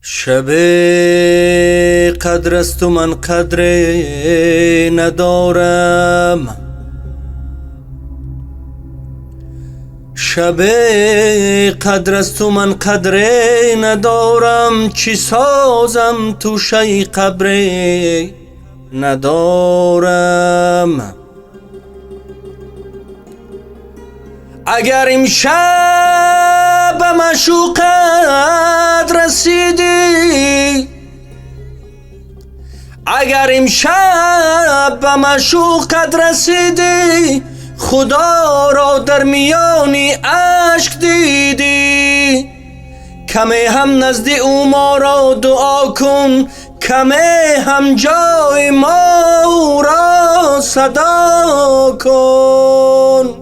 شب قدر است و من قدر ندارم، شب قدر است و من قدر ندارم، چی سازم تو شی قبر ندارم. اگر امشب به معشوقت رسیدی، اگر امشب به معشوقت رسیدی، خدا را در میانی اشک دیدی، کمی هم نزد او ما را دعا کن، کمی هم جای ما را صدا کن.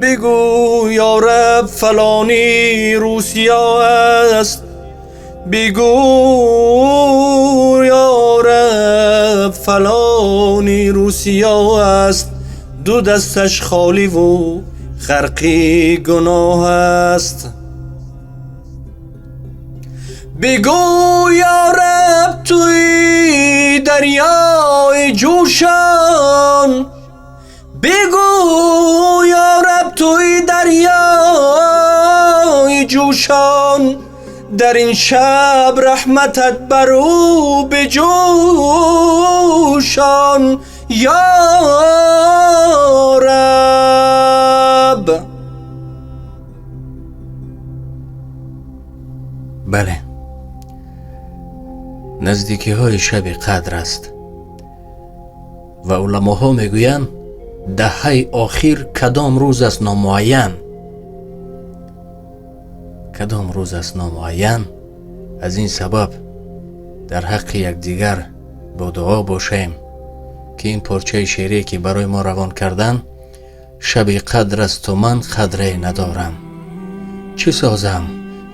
بگو یا رب فلانی روسیا است، بگو یا رب فلانی روسیا است، دو دستش خالی و غرقی گناه است. بگو یا رب توی دریای جوشان، بگو یا رب توی دریای جوشان، در این شب رحمتت بر او بجوشان یا رب. بله، نزدیکی های شب قدر است و علماها میگویند دهه آخر کدام روز است نامعین، کدام روز است نامعین. از این سبب در حق یکدیگر با دعا باشیم که این پارچه شعری که برای ما روان کردن، شب قدر است و من قدر ندارم، چه سازم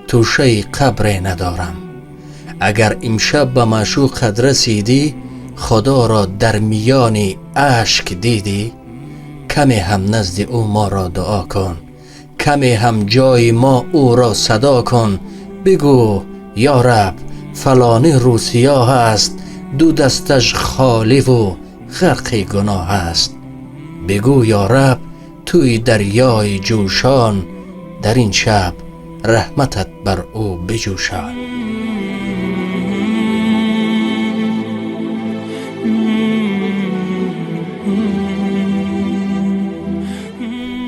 توشه قبر ندارم. اگر امشب به معشوقت رسیدی، خدا را در میان اشک دیدی، کمی هم نزد او ما را دعا کن، کمی هم جای ما او را صدا کن. بگو یا رب فلانی روسیا هست، دو دستش خالی و غرق گناه است. بگو یا رب توی دریای جوشان، در این شب رحمتت بر او بجوشان.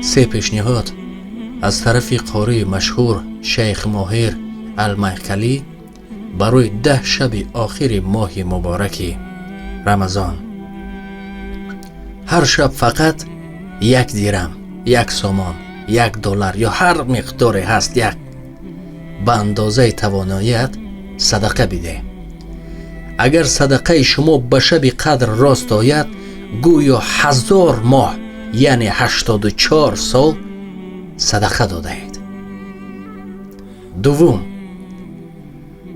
سه پیشنهاد از طرف قاری مشهور شیخ ماهر المحکلی برای 10 شب آخر ماه مبارک رمضان. هر شب فقط 1 درم، 1 سومان، $1 یا هر مقداری هست، یک به اندازه تواناییت صدقه بده. اگر صدقه شما به شب قدر راست آید، گویا 1000 ماه یعنی 84 سال صدقه داده اید. دوم،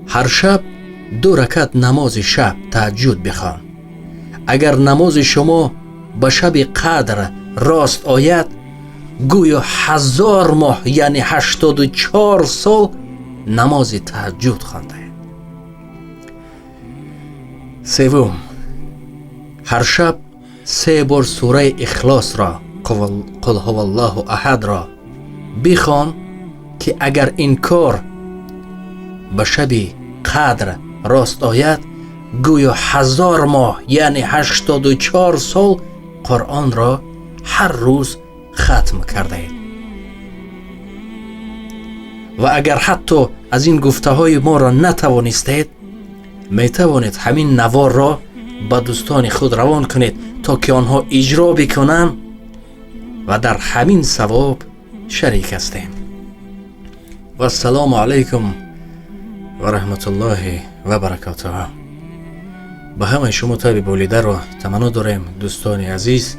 هر شب 2 رکعت نماز شب تهجد بخوان. اگر نماز شما به شب قدر راست آید، گویا 1000 ماه یعنی 84 سال نماز تهجد خوانده اید. سوم، هر شب 3 بار سوره اخلاص را، قل هو الله احد را بخوان که اگر این کار به شب قدر راست آید، گویا 1000 ماه یعنی 84 سال قرآن را هر روز ختم کرده اید. و اگر حتی از این گفته های ما را نتوانستید، می توانید همین نوار را به دوستان خود روان کنید تا که آنها اجرا بکنند و در همین ثواب شریک هستیم. و السلام علیکم و رحمت الله و برکاته. به همه شما تاب بولیده را تمنا داریم دوستان عزیز.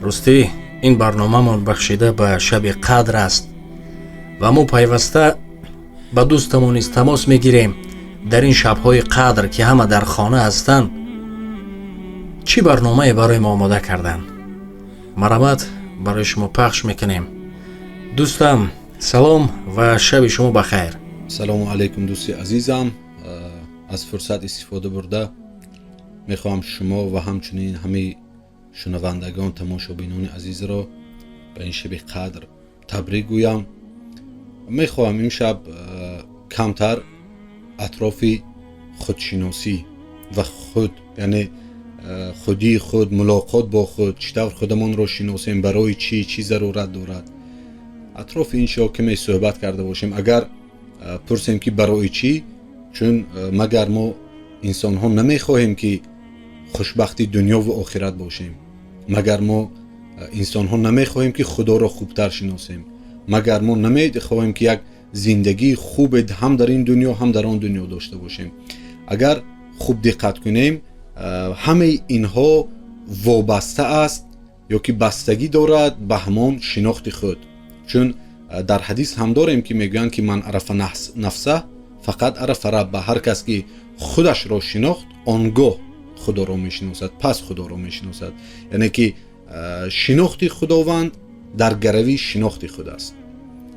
راستی این برنامه من بخشیده به شب قدر است و ما پیوسته به دوستمون تماس میگیریم در این شب‌های قدر که همه در خانه هستند چی برنامه برای ما آماده کردن. مرامت برای شما پخش میکنیم. دوستم سلام و شب شما بخیر. سلام علیکم دوستی عزیزم. از فرصت استفاده برده میخوام شما و همچنین همه شنوندگان تماشابینان عزیز را به این شب قدر تبریک گویم. میخوام امشب کمتر اطراف خودشناسی و خود، یعنی خودی خود، ملاقات با خود، چطور خودمان را شناسیم، برای چی ضرورت دارد، اطراف این شو کمی صحبت کرده باشیم. اگر پرسیم که برای چی، چون مگر ما انسان ها نمیخواهیم که خوشبختی دنیا و آخرت باشیم، مگر ما انسان ها نمیخواهیم که خدا را خوبتر شناسیم، مگر ما نمیخواهیم که یک زندگی خوب هم در این دنیا هم در آن دنیا داشته باشیم. اگر خوب دقت کنیم همه اینها وابسته است یا که بستگی دارد به همان شناخت خود. چون در حدیث هم داریم که میگویند که من عرف نفسه فقط عرف رب. هر کس که خودش را شناخت آنگاه خدا را میشناسد، پس خدا را میشناسد. یعنی که شناخت خداوند در گروی شناخت خود است.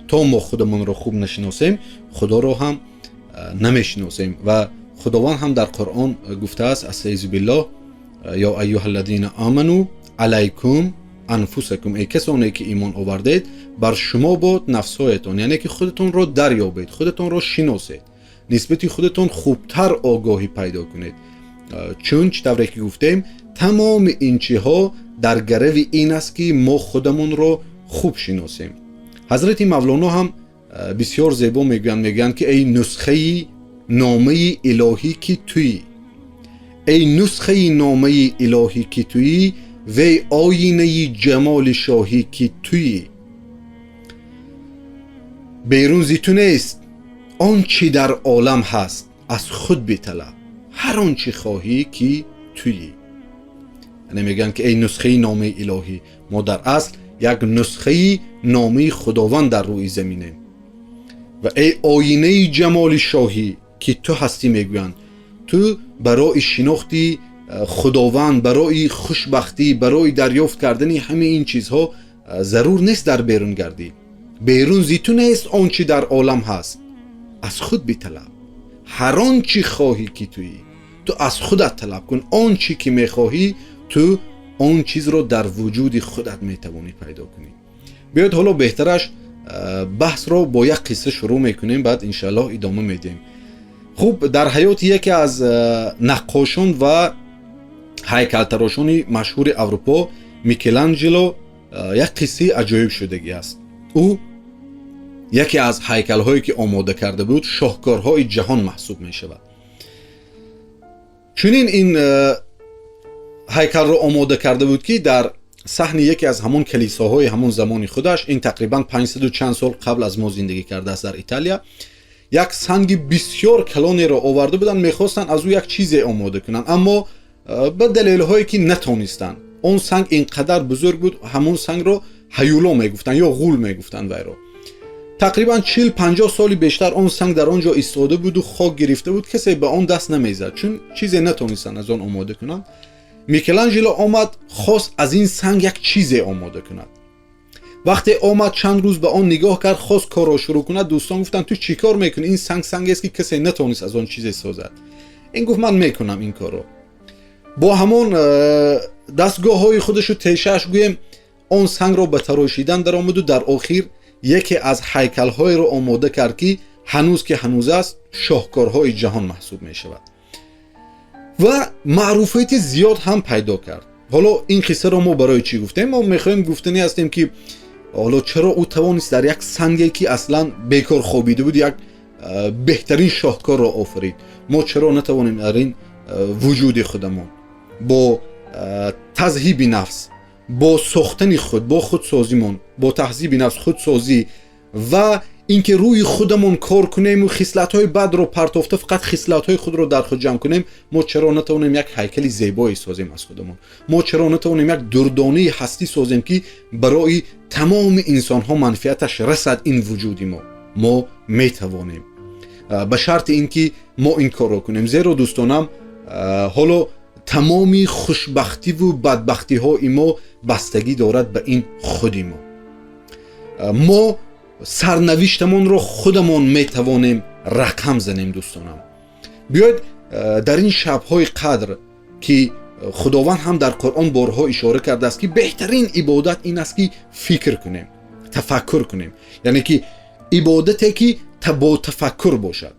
تا ما خودمون را خوب نشناسیم خدا را هم نمیشناسیم. و خداوند هم در قرآن گفته است استعیذ بالله یا ایها الذین آمنو علیکم انفسکم، ای کسانی که ایمان آوردید بر شما باد نفسهایتان، یعنی که خودتون را دریابید، خودتون را شناسید، نسبت خودتون خوبتر آگاهی پیدا کنید. چون چطوری که گفتیم تمام این چیزها در گروی این است که ما خودمون را خوب شناسیم. حضرت مولانا هم بسیار زیبا میگن که ای نسخه نامه الهی که تویی، ای نسخه نامه الهی که تویی، وی آینه جمال شاهی که تویی. بیرون زی تو نیست آنچه در عالم هست، از خود بطلب هر آنچه خواهی که تویی. یعنی میگن که ای نسخه نامه الهی، ما در اصل یک نسخه نامه خداوند در روی زمینه. و ای آینه جمال شاهی که تو هستی، میگویند تو برای شناختی خداوند، برای خوشبختی، برای دریافت کردن همه این چیزها ضرور نیست در بیرون گردی. بیرون زی تو نیست آنچه در عالم هست، از خود بطلب هر آنچه خواهی که تویی. تو از خودت طلب کن آنچه که میخواهی، تو آن چیز رو در وجود خودت میتوانی پیدا کنی. بیاید حالا بهترش بحث رو با یک قصه شروع میکنیم، بعد انشالله ادامه میدیم. خوب، در حیات یکی از نقاشان و هیکلتراشان مشهور اروپا، میکلانجلو، یک قصه عجایب شدگی است. او یکی از هیکل هایی که آماده کرده بود شاهکارهای جهان محسوب می شود. چنین این هیکل را آماده کرده بود که در صحن یکی از همون کلیساهای همون زمان خودش، این تقریبا 500 و چند سال قبل از ما زندگی کرده است در ایتالیا، یک سنگ بسیار کلانی را آورده بودن، میخواستن از او یک چیزی آماده کنن، اما به دلیل هایی که نتونستن. اون سنگ اینقدر بزرگ بود، همون سنگ رو هیولا میگفتن یا غول میگفتن وی رو. تقریبا 40-50 سالی بیشتر اون سنگ در آنجا ایستاده بود و خاک گرفته بود، کسی به آن دست نمیزد چون چیزی نتونستن از آن آماده کنن. میکلانجلو آمد خواست از این سنگ یک چیزی آماده کند. وقتی آمد چند روز به آن نگاه کرد، خواست کار را شروع کند. دوستان گفتن تو چی کار میکنی؟ این سنگ است که کسی نتونست از آن چیزی سازد. این گفت من میکنم این کار رو. با همون دستگاه های خودش رو تیشش گویم اون سنگ رو به تراشیدن در آمد و در آخر یکی از هیکل های رو آماده کرد که هنوز است شاهکارهای جهان محسوب می شود و معروفیت زیاد هم پیدا کرد. حالا این قصه رو ما برای چی گفتیم؟ ما میخوایم گفتنی هستیم که حالا چرا او توانست در یک سنگی که اصلا بیکار خوابیده بود یک بهترین شاهکار را آفرید. ما چرا نتوانیم در این وجود خودمون با تذهیب نفس، با ساختن خود، با خودسازیمون، با تهذیب نفس، خودسازی و اینکه روی خودمون کار کنیم و خصلت‌های بد رو پرتافته فقط خصلت‌های خود رو در خود جمع کنیم، ما چرا نتوانیم یک هیکل زیبایی سازیم از خودمون؟ ما چرا نتوانیم یک دردانه هستی سازیم که برای تمام انسان‌ها منفعتش رسد این وجودی ما میتوانیم، به شرط اینکه ما این کار رو کنیم. زیرا دوستانم حالا تمامی خوشبختی و بدبختی ها ما بستگی دارد به این خودی ما سرنوشتمون رو خودمون میتوانیم رقم زنیم دوستانم. بیاید در این شب‌های قدر که خداوند هم در قرآن بارها اشاره کرده است که بهترین عبادت این است که فکر کنیم، تفکر کنیم، یعنی که عبادتی که با تفکر باشد.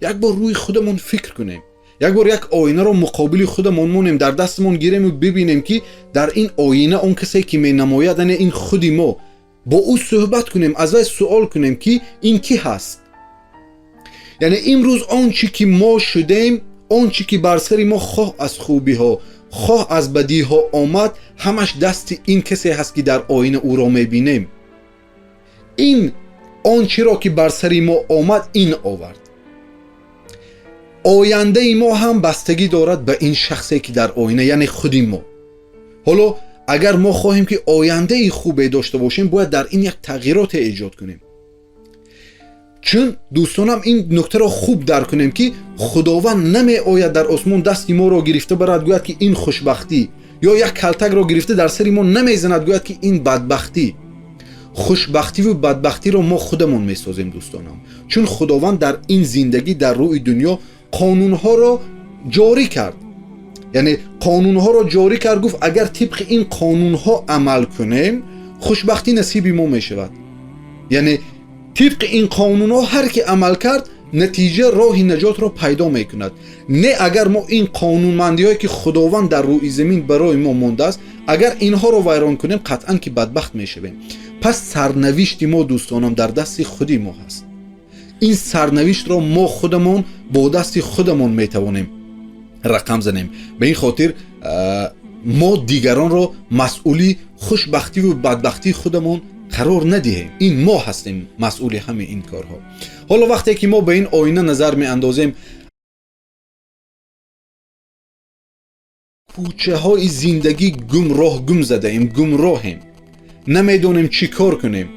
یک بار روی خودمون فکر کنیم، یک بار یک آینه رو مقابل خودمون مونیم، در دستمون گیریم و ببینیم که در این آینه اون کسی که می نماید یعنی این خودی ما، با او صحبت کنیم، از وی سوال کنیم که این کی هست. یعنی امروز آن چی که ما شدیم، آن چی که بر سر ما خواه از خوبی ها خواه از بدی ها آمد، همش دست این کسی هست که در آینه او را می بینیم. این آن چی را که بر سر ما آمد این آورد. آینده ما هم بستگی دارد به این شخصی که در آینه، یعنی خودی ما. حالا اگر ما خواهیم که آینده خوبی داشته باشیم، باید در این یک تغییرات ایجاد کنیم. چون دوستانم این نکته را خوب درک کنیم که خداوند نمی آید در آسمان دستی ما را گرفته برد گوید که این خوشبختی، یا یک کلتک را گرفته در سر ما نمی زند گوید که این بدبختی. خوشبختی و بدبختی را ما خودمون می سازیم دوستانم، چون خداوند در این زندگی در روی دنیا قانونها را جاری کرد. یعنی قانونها را جاری کرد، گفت اگر طبق این قانونها عمل کنیم خوشبختی نصیب ما می شود. یعنی طبق این قانونها هر کی عمل کرد نتیجه راه نجات را پیدا می کند. نه اگر ما این قانونمندی هایی که خداوند در روی زمین برای ما مانده است اگر اینها را ویران کنیم قطعا که بدبخت می شویم. پس سرنوشت ما دوستانم در دست خودی ما هست. این سرنوشت را ما خودمون با دست خودمون می توانیم رقم زنیم. به این خاطر ما دیگران را مسئولی خوشبختی و بدبختی خودمون قرار ندهیم. این ما هستیم مسئول همه این کارها. حالا وقتی که ما به این آینه نظر می اندازیم، کوچه های زندگی گم زده ایم، گمراهیم، نمیدونیم چی کار کنیم.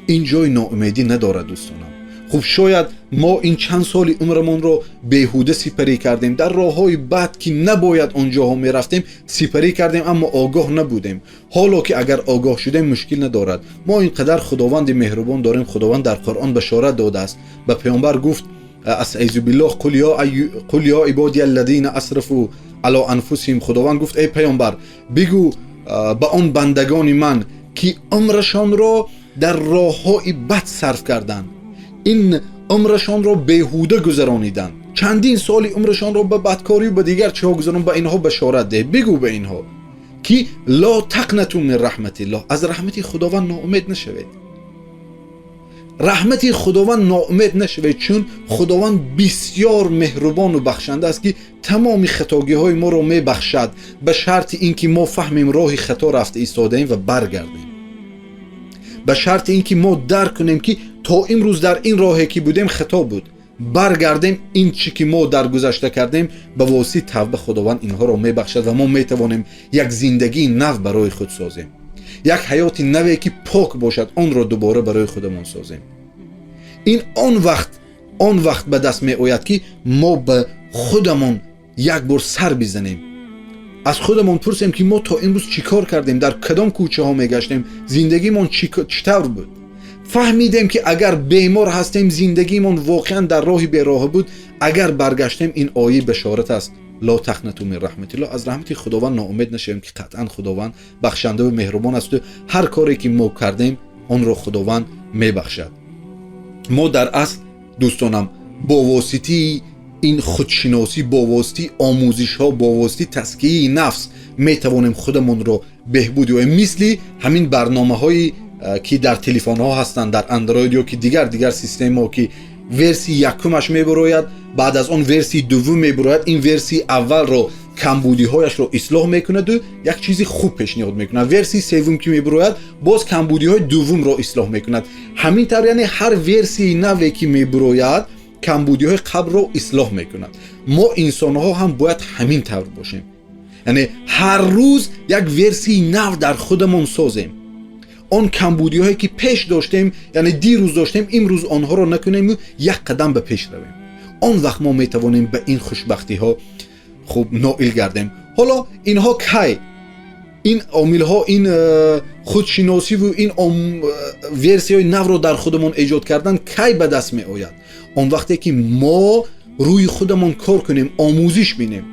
این جای ناامیدی نداره دوستانم. خب شاید ما این چند سال عمرمون رو بیهوده سپری کردیم، در راههای بد که نباید اونجاها می رفتیم سپری کردیم، اما آگاه نبودیم. حالا که اگر آگاه شدیم مشکل ندارد. ما اینقدر خداوند مهربان داریم. خداوند در قرآن بشارت داده است، به پیامبر گفت استعیذ بالله قل یا عبادی الذین اسرفوا علی انفسهم. خداوند گفت ای پیامبر بگو به آن بندگان من که عمرشان را در راههای بد صرف کردند، این عمرشان را بیهوده گذرانیدند، چندین سال عمرشان را به بدکاری و به دیگر چه ها گذراندند، به اینها بشارت ده. بگو به اینها که لا تقنطوا من رحمت الله، از رحمت خداوند ناامید نشوید. رحمت خداوند ناامید نشوید، چون خداوند بسیار مهربان و بخشنده است که تمام خطاگی های ما را می بخشد، به شرط اینکه ما فهمیم راه خطا رفته ایستاده ایم و برگردیم. به شرط اینکه ما درک کنیم که تا امروز در این راهی که بودیم خطا بود، برگردیم این چی که ما در گذشته کردیم به واسطه توبه خداوند اینها را میبخشد و ما میتوانیم یک زندگی نو برای خود سازیم، یک حیات نوی که پاک باشد آن را دوباره برای خودمون سازیم. این آن وقت به دست می آید که ما به خودمون یک بار سر بزنیم، از خودمون پرسیم که ما تا امروز چی کار کردیم، در کدام کوچه ها می گشتیم، زندگیمون چطور بود. فهمیدیم که اگر بیمار هستیم زندگیمون واقعا در راه بیراه بود، اگر برگشتیم این آیه بشارت است لا تقنطوا من رحمت الله، از رحمت خداوند ناامید نشیم که قطعا خداوند بخشنده و مهربان است و هر کاری که ما کردیم آن را خداوند میبخشد. ما در اصل دوستانم با واسطه این خودشناسی، با واسطه آموزش ها، با واسطه تزکیه نفس میتوانیم خودمون رو بهبودی و مثل همین برنامه های که در تلفن ها هستند، در اندروید یا که دیگر سیستم ها که ورسی یکمش میبراید، بعد از اون ورسی دوم میبراید، این ورسی اول رو کمبودی هایش رو اصلاح میکند و یک چیزی خوب پیشنهاد میکند، ورسی سوم که میبراید باز کمبودی های دوم رو اصلاح میکند. همین طور یعنی هر ورسی نوی که میبراید کمبودی های قبل رو اصلاح میکند. ما انسان ها هم باید همین طور باشیم، یعنی هر روز یک ورسی نو در خودمون سازیم. آن کمبودی هایی که پیش داشتیم، یعنی دیروز داشتیم، امروز آنها رو نکنیم و یک قدم به پیش رویم. آن وقت ما میتوانیم به این خوشبختی ها خوب نائل گردیم. حالا اینها کی، این عامل ها، این خودشناسی و این ورسی های نو رو در خودمون ایجاد کردن کی به دست می آید؟ اون وقتی که ما روی خودمون کار کنیم، آموزش بینیم.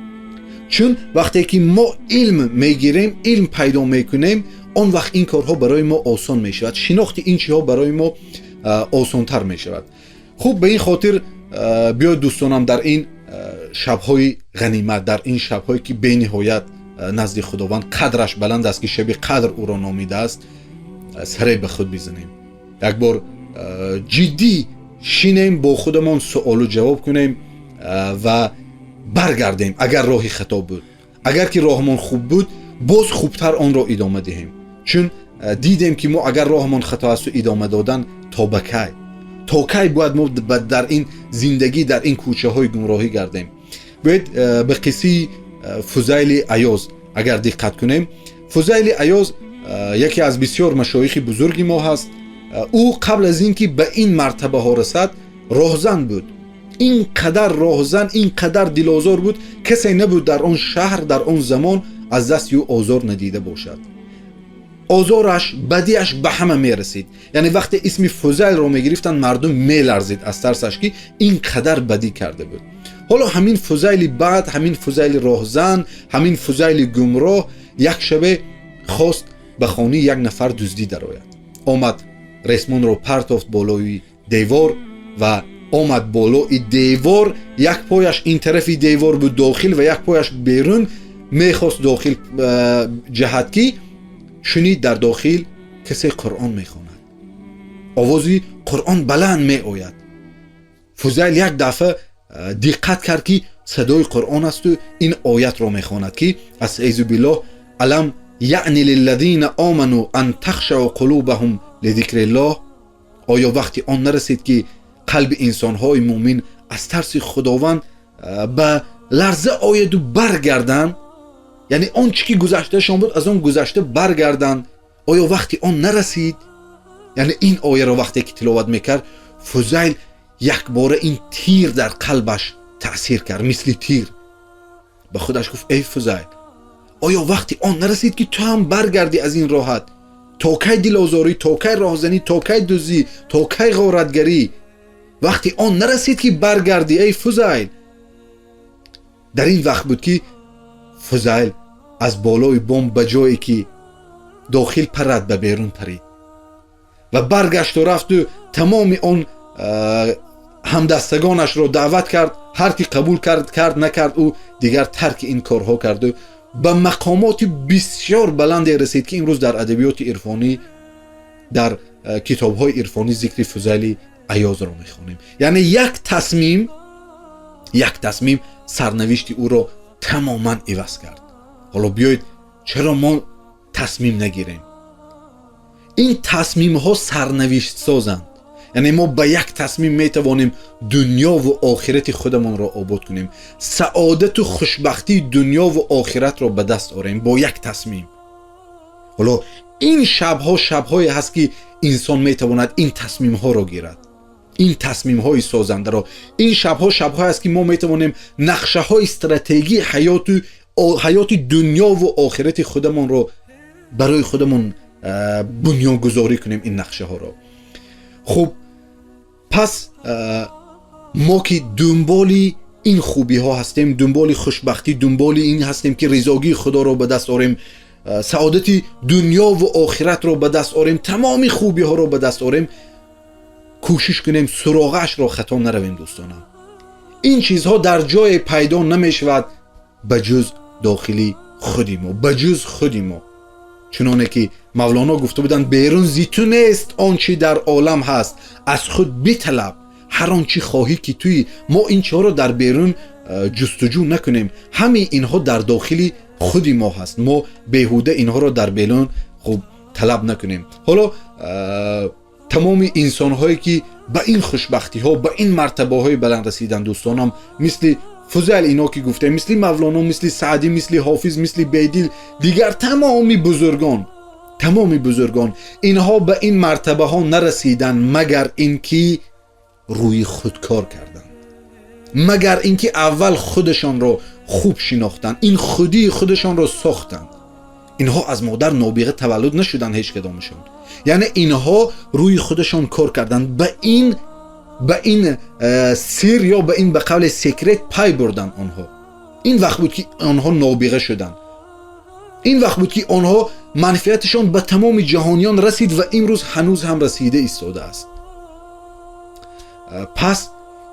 چون وقتی که ما علم میگیریم، علم پیدا میکنیم، اون وقت این کارها برای ما آسان میشود، شناخت این چیزها برای ما آسانتر میشود. خوب، به این خاطر بیاید دوستانم در این شب‌های غنیمت، در این شب‌هایی که به نهایت نزد خداوند قدرش بلند است که شب قدر او را نامیده است، سری به خود بزنیم، یک بار جدی شینیم، با خودمان سوال و جواب کنیم و برگردیم. اگر راهی خطا بود، اگر که راهمان خوب بود، باز خوبتر آن را ادامه دهیم. چون دیدیم که ما اگر راهمان خطا است و ادامه دادن تا کی باید ما در این زندگی، در این کوچه های گمراهی گردیم. باید به قصه فضیل عیاض اگر دقت کنیم، فضیل عیاض یکی از بسیار مشایخ بزرگی ما هست. او قبل از اینکه به این مرتبه ها رسد راهزن بود، اینقدر راهزن، اینقدر دلآزار بود، کسی نبود در آن شهر، در آن زمان از دست او آزار ندیده باشد. آزارش، بدیش به همه می رسید. یعنی وقتی اسم فضیل را می گرفتن مردم می لرزید از ترسش که اینقدر بدی کرده بود. حالا همین فضیل بد، همین فضیل راهزن، همین فضیل گمراه یک شبه خواست به خانه یک نفر دزدی درآید. آمد ریسمان را پرتافت بالای دیوار و آمد بالای دیوار، یک پایش این طرف دیوار بود داخل و یک پایش بیرون، میخواست داخل جهت کی شنید در داخل کسی قرآن میخواند، آوازی قرآن بلند می آید. فضیل یک دفعه دقت کرد که صدای قرآن است و این آیت را میخواند که استعیذ بالله الم یعنی للذین آمنوا ان تخشع قلوبهم لذکر الله. آیا وقتی آن نرسید که قلب انسان‌های مؤمن از ترس خداوند به لرزه آید و برگردن؟ یعنی آن چی که گذشته شان بود از آن گذشته برگردن. آیا وقتی آن نرسید؟ یعنی این آیه را وقتی که تلاوت میکرد، فضیل یک باره این تیر در قلبش تأثیر کرد، مثل تیر. به خودش گفت ای فضیل، آیا وقتی آن نرسید که تو هم برگردی از این راحت؟ تا کی دلآزاری، تا کی راهزنی، تا کی دزدی، تا کی غارتگری؟ وقتی آن نرسید که برگردی ای فضیل. در این وقت بود که فضیل از بالای بام به جایی که داخل پرد به بیرون پرید و برگشت و رفت و تمام آن همدستگانش را دعوت کرد. هر کی قبول کرد نکرد او دیگر ترک این کارها کرد و به مقامات بسیار بلندی رسید که امروز در ادبیات عرفانی، در کتاب‌های عرفانی ذکر فضیل عیاض را می‌خوانیم. یعنی یک تصمیم سرنوشت او را تماما عوض کرد. حالا بیایید چرا ما تصمیم نگیریم؟ این تصمیم ها سرنوشت سازند. یعنی ما با یک تصمیم میتوانیم دنیا و آخرت خودمان را آباد کنیم، سعادت و خوشبختی دنیا و آخرت را به دست آوریم با یک تصمیم. حالا این شب‌هایی هست که انسان میتواند این تصمیم ها را گیرد، این تصمیم های سازنده را. این شب‌هایی هست که ما میتوانیم نقشه های استراتژی حیات دنیا و آخرت خودمان را برای خودمان بنیانگذاری کنیم، این نقشه ها را. خب پس ما که دنبال این خوبی ها هستیم، دنبال خوشبختی، دنبال این هستیم که رضایت خدا را به دست آوریم، سعادت دنیا و آخرت را به دست آوریم، تمام خوبی ها را به دست آوریم، کوشش کنیم سراغش را خطا نرویم. دوستانم، این چیزها در جای پیدا نمی شود بجز داخلی خودی ما، بجز خودی ما. چنانه که مولانا گفته بودن بیرون زی تو نیست آنچه در عالم هست، از خود بطلب هر آنچه خواهی که توی. ما این چیزها رو در بیرون جستجو نکنیم، همه اینها در داخلی خودی ما هست. ما بیهوده اینها رو در بیرون خوب طلب نکنیم. حالا تمام انسان هایی که به این خوشبختی ها، به این مرتبه های بلند رسیدن دوستانم، مثل فضیل اینا که گفته، مثل مولانا، مثل سعدی، مثل حافظ، مثل بیدل، دیگر تمامی بزرگان اینها به این مرتبه ها نرسیدن مگر اینکه روی خود کار کردند، مگر اینکه اول خودشان را خوب شناختند، این خودی خودشان را ساختند. اینها از مادر نابغه تولد نشدن هیچ کدامشان. یعنی اینها روی خودشان کار کردند، به این به این سیر یا به این به قول سیکرت پای بردن آنها. این وقت بود که آنها نابغه شدن. این وقت بود که آنها منفعتشان به تمام جهانیان رسید و امروز هنوز هم رسیده ایستاده است. پس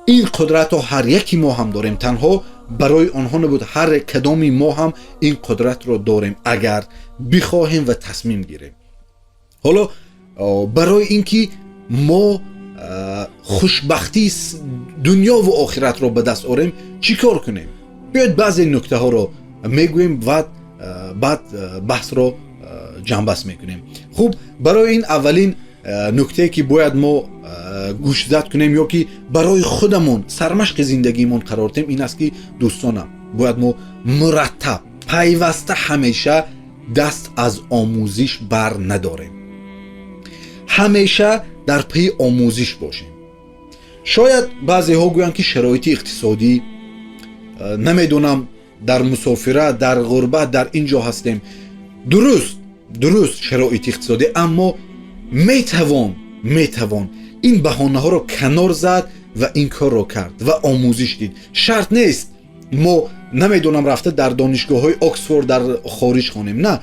این قدرت ها هر یکی ما هم داریم، تنها برای آنها نبود، هر کدامی ما هم این قدرت رو داریم اگر بخواهیم و تصمیم گیریم. حالا برای اینکه ما خوشبختی دنیا و آخرت رو به دست آوریم چی کار کنیم؟ بیاید بعضی نکته ها رو میگویم و بعد بحث رو جنبست میکنیم. خوب، برای این اولین نکته که باید ما گوش زد کنیم یا که برای خودمون سرمشق زندگیمون قرار دهیم این است که دوستانم باید ما مرتب پیوسته همیشه دست از آموزش بر نداریم، همیشه در پی آموزش باشیم. شاید بعضی ها گویند که شرایط اقتصادی، نمیدونم، در مسافرت، در غربت، در اینجا هستیم. درست شرایط اقتصادی، اما میتوان این بهانه ها رو کنار زد و این کار رو کرد و آموزش دید. شرط نیست ما نمیدونم رفته در دانشگاه های اکسفورد در خارج خوانیم، نه،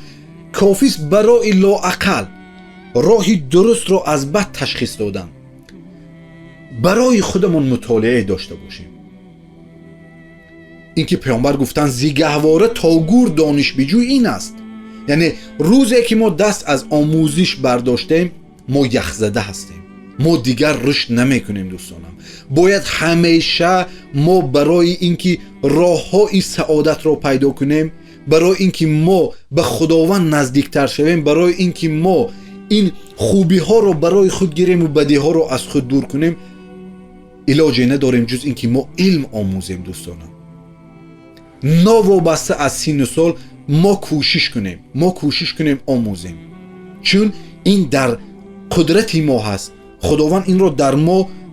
کافیست برای لااقل راهی درست رو از بد تشخیص دادن برای خودمون مطالعه داشته باشیم. اینکه پیامبر گفتن زیگهواره تا گور دانش بجوی این است. یعنی روزی که ما دست از آموزش برداشتیم ما یخزده هستیم، ما دیگر رشد نمی کنیم. دوستانم باید همیشه ما برای اینکه راه‌های سعادت رو پیدا کنیم، برای اینکه ما به خداوند نزدیکتر شویم، برای اینکه ما این خوبی ها رو برای خود گیریم و بدی ها رو از خود دور کنیم، علاجی نداریم جز اینکه ما علم آموزیم. دوستانم ناوابسته از سن و سال ما کوشش کنیم آموزیم، چون این در قدرت ما هست. خداوند این رو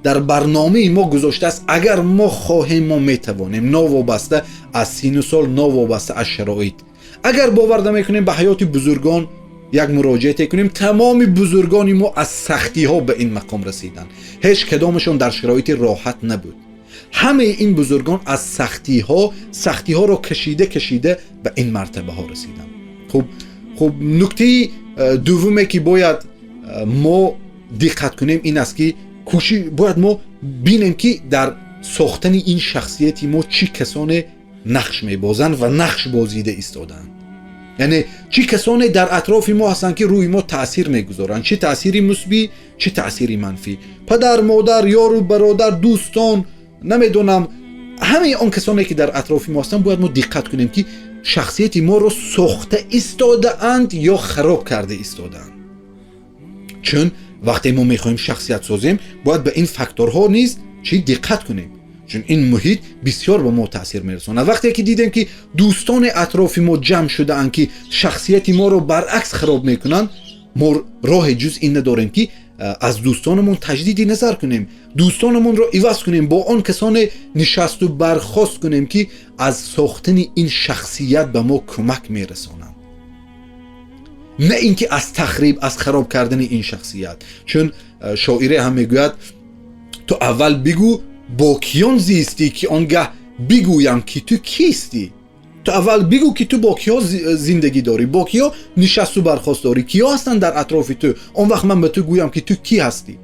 در برنامه ما گذاشته است. اگر ما خواهیم ما میتوانیم، ناوابسته از سن و سال، ناوابسته از شرایط. اگر باور نمیکنیم به حیات بزرگان یک مراجعه کنیم، تمام بزرگان ما از سختی ها به این مقام رسیدن، هیچ کدامشون در شرایط راحت نبود. همه این بزرگان از سختی ها رو کشیده به این مرتبه ها رسیدن. خب نکته دومی که باید ما دقت کنیم این است که باید ما بینیم که در ساختن این شخصیتی ما چی کسانی نقش میبازن و نقش بازیده ایستادن. یعنی چی کسانی در اطراف ما هستن که روی ما تأثیر میگذارن، چه تأثیری مثبت چه تأثیری منفی. پدر، مادر، یار و برادر، دوستان، نمیدونم، همه اون کسانی که در اطراف ما هستن باید ما دقت کنیم که شخصیت ما رو ساخته ایستاده اند یا خراب کرده ایستاده اند. چون وقتی ما میخوایم شخصیت سازیم باید به این فاکتورها نیز دقت کنیم، چون این محیط بسیار به ما تاثیر میرسونه. وقتی که دیدیم که دوستان اطراف ما جمع شده اند که شخصیت ما رو برعکس خراب میکنن، ما راه جز این نداریم که از دوستانمون تجدید نظر کنیم، دوستانمون رو عوض کنیم، با آن کسان نشست و برخاست کنیم که از ساختن این شخصیت به ما کمک میرسونن، نه اینکه از تخریب، از خراب کردن این شخصیت. چون شاعره هم میگوید تو اول بگو با کیان زیستی که آنگه بگویم که تو کیستی. تو اول بگو که تو با کیا زندگی داری، با کیا نشست و برخاست داری، کیا هستن در اطراف تو، اون وقت من به تو گویم که تو کی هستی.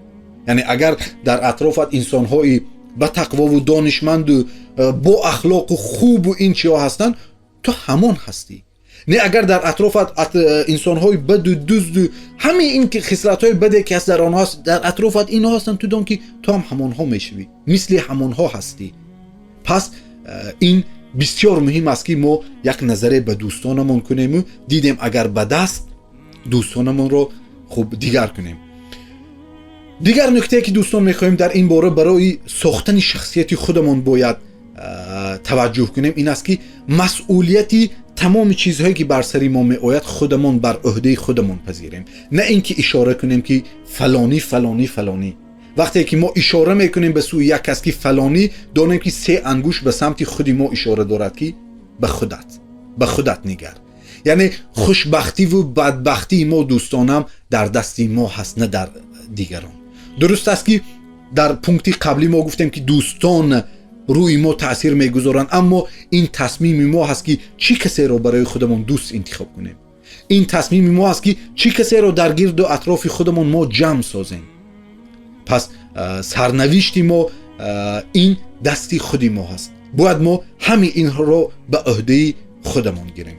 یعنی اگر در اطرافت انسان‌های با تقوا و دانشمند و با اخلاق و خوب و این چیا هستن، تو همان هستی. نه اگر در اطرافت انسان‌های بد و دزد و همه این که خصلت‌های بده که هست در آنها هست، در اطرافت اینا هستن، تو دان که تو هم همانها میشوی، مثل همانها هستی. پس این بسیار مهم است که ما یک نظره به دوستانمون کنیم و دیدیم اگر بد است دوستانمون رو خوب دیگر کنیم. دیگر نکته که دوستان میخوایم در این باره برای ساختن شخصیت خودمون باید توجه کنیم این است که مسئولیتی تمام چیزهایی که بر سری ما میآید خودمون بر عهده خودمون پذیریم، نه اینکه اشاره کنیم که فلانی فلانی فلانی. وقتی که ما اشاره میکنیم به سوی یک کس که فلانی، دانیم که 3 انگوش به سمت خودی ما اشاره دارد که به خودت نگر. یعنی خوشبختی و بدبختی ما دوستانم در دستی ما هست، نه در دیگران. درست است که در پونکتی قبلی ما گفتیم که دوستان روی ما تاثیر میگذارن، اما این تصمیم ما هست که چی کسی رو برای خودمون دوست انتخاب کنیم. این تصمیم ما هست که چی کسی رو در گرد و اطراف خودمون ما جمع سازیم. پس سرنوشت ما این دستی خودی ما هست. باید ما همه این رو به عهده خودمون گیریم.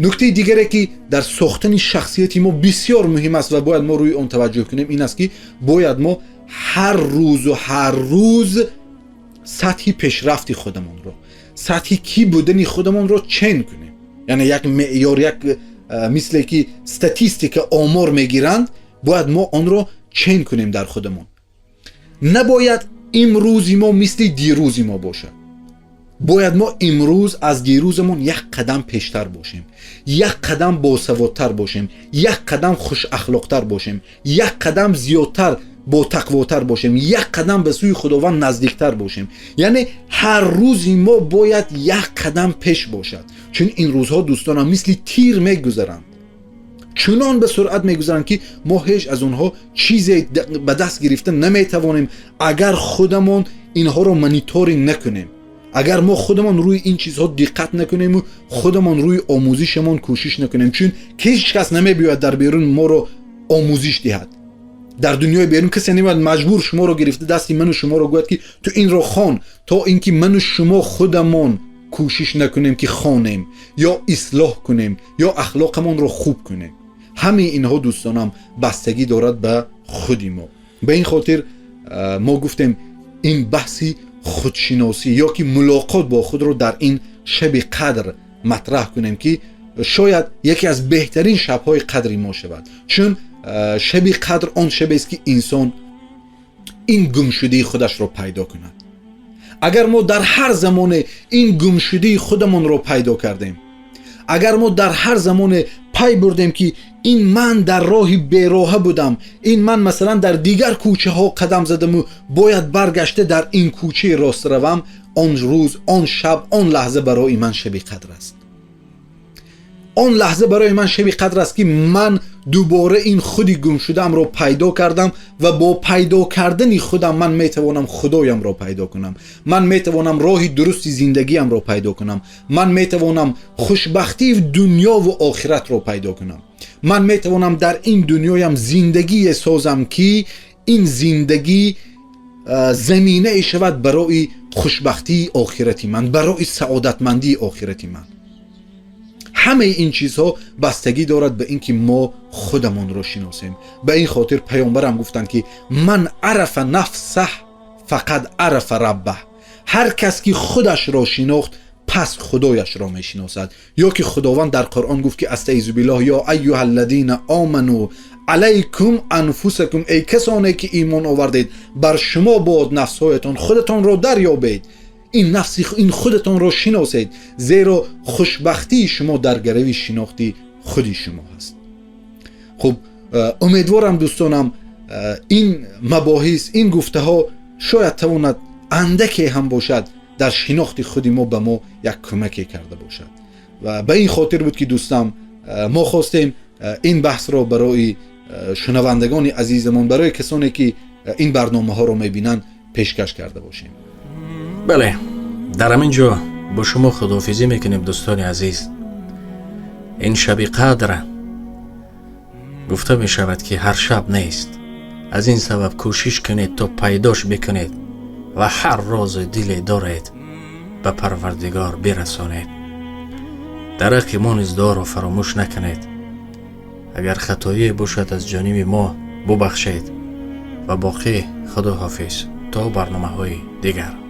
نکته دیگری که در ساختن شخصیت ما بسیار مهم است و باید ما روی اون توجه کنیم این است که باید ما هر روز سطحی پیشرفت خودمون رو، سطحی کی بودن خودمون رو چین کنیم. یعنی یک معیار، یک مثل که استاتیستیک آمار میگیرند، باید ما آن رو چین کنیم در خودمون. نباید امروزی ما مثل دیروزی ما باشه. باید ما امروز از دیروزمون یک قدم پیشتر باشیم، یک قدم باسوادتر باشیم، یک قدم خوش اخلاقتر باشیم، یک قدم زیادتر با تقواتر باشیم، یک قدم به سوی خداوند نزدیکتر باشیم. یعنی هر روزی ما باید یک قدم پیش باشد، چون این روزها دوستانم مثل تیر میگذرند، چنان به سرعت میگذرند که ما هیچ از اونها چیزی به دست گرفته نمیتوانیم اگر خودمون اینها رو مانیتورینگ نکنیم، اگر ما خودمون روی این چیزها دقت نکنیم و خودمون روی آموزشمون کوشش نکنیم، چون هیچ کس نمیباید در بیرون ما رو آموزش دهد. در دنیای بیرون کسی نمیاد مجبور شما رو گرفته دستی من و شما رو گوید که تو این رو خوان، تا اینکه من و شما خودمون کوشش نکنیم که خوانیم یا اصلاح کنیم یا اخلاقمون رو خوب کنیم. همه اینها دوستانم بستگی دارد به خودی ما. به این خاطر ما گفتیم این بحثی خودشناسی یا که ملاقات با خود رو در این شب قدر مطرح کنیم که شاید یکی از بهترین شب‌های قدری ما شود، چون شب قدر آن شب است که انسان این گمشده خودش رو پیدا کند. اگر ما در هر زمان این گمشده خودمون رو پیدا کردیم، اگر ما در هر زمان پی بردیم که این من در راهی بیراه بودم، این من مثلا در دیگر کوچه ها قدم زدم و باید برگشته در این کوچه راست روم، آن روز، آن شب، آن لحظه برای من شب قدر است. آن لحظه برای من شب قدر است که من دوباره این خودی گم شدم رو پیدا کردم و با پیدا کردن خودم من میتوانم خدایم رو پیدا کنم، من میتوانم راهی درستی زندگیم رو پیدا کنم، من میتوانم خوشبختی دنیا و آخرت رو پیدا کنم، من میتوانم در این دنیایم زندگی سازم که این زندگی زمینه شود برای خوشبختی آخرتی من، برای سعادتمندی آخرتی من. همه این چیزها بستگی دارد به اینکه ما خودمون رو شناسیم. به این خاطر پیامبرم گفتند که من عرف نفسه فقط عرف ربه. هر کس که خودش را شناخت پس خدایش را می شناسد. یا که خداوند در قرآن گفت که استعیذ بالله یا ایها الذین آمنو علیکم انفسکم، ای کسانی که ایمان آوردید بر شما باد نفسهایتان، خودتان را دریابید، این خودتان را شناسید، زیرا خوشبختی شما در گروی شناختی خودی شما هست. خب امیدوارم دوستانم این مباحث، این گفته ها شاید تواند اندکی هم باشد در شناخت خودی ما به ما یک کمکی کرده باشد. و به این خاطر بود که دوستان ما خواستیم این بحث را برای شنوندگان عزیزمون، برای کسانی که این برنامه ها رو میبینن پیشکش کرده باشیم. بله، در همین جا با شما خداحافظی میکنیم دوستان عزیز. این شب قدر گفته می شود که هر شب نیست، از این سبب کوشش کنید تا پیداش بکنید و هر راز دلی دارید به پروردگار برسانید. در حق ما نزدار رو فراموش نکنید. اگر خطایی باشد از جانب ما ببخشید و باقی خدا حافظ تا برنامه های دیگر.